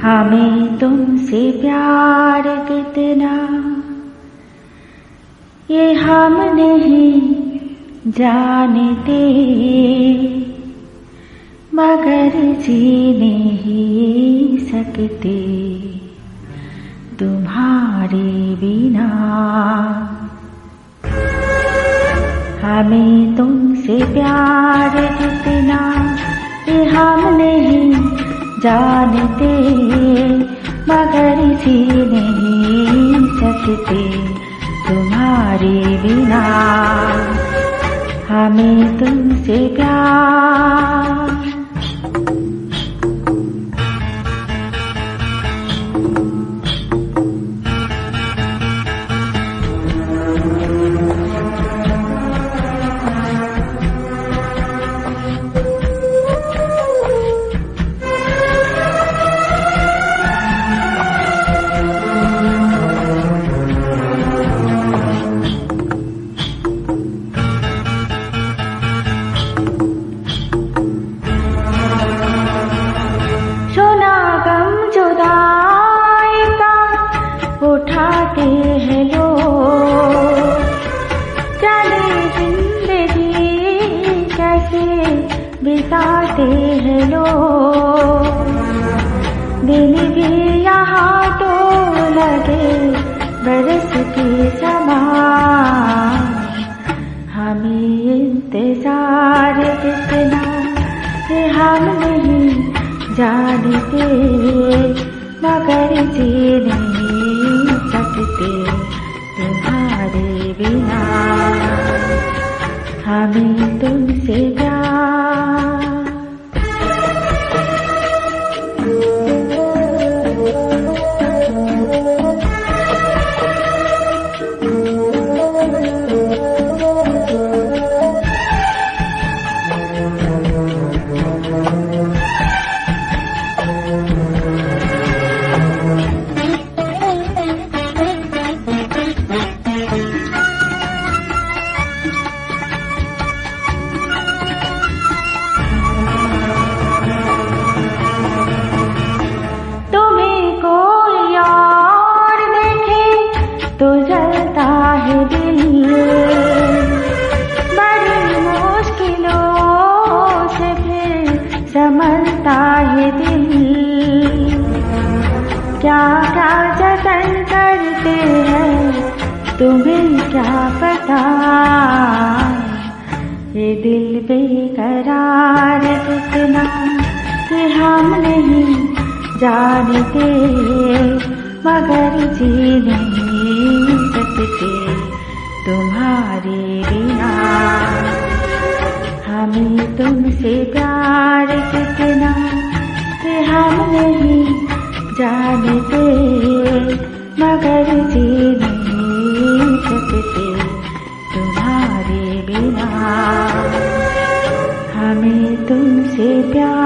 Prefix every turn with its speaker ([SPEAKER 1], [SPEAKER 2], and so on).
[SPEAKER 1] हमें तुमसे प्यार कितना ये हम नहीं जानते, मगर जी नहीं सकते तुम्हारे बिना। हमें तुमसे प्यार कितना ये हम नहीं जानते, मगर जी नहीं सकते तुम्हारे बिना। हमें तुमसे प्यार। उठाते हैं लोग, चले जिंदगी कैसे बिताते हैं लोग। दिन भी यहाँ तो लगे बरस के समान। हमें इंतजार कितना ये हम नहीं जानते, मगर जी नहीं सकते तुम्हारे बिना। हमें तुमसे प्यार। तो जलता है दिल, बड़ी मुश्किलों से फिर संभलता है दिल। क्या क्या जतन करते हैं तुम्हें क्या पता, ये दिल बेकरार कितना ये हम नहीं जानते, मगर जी नहीं सकते तुम्हारे बिना। हमें तुमसे प्यार कितना ये हम नहीं जानते, मगर जी नहीं सकते तुम्हारे बिना। हमें तुमसे प्यार।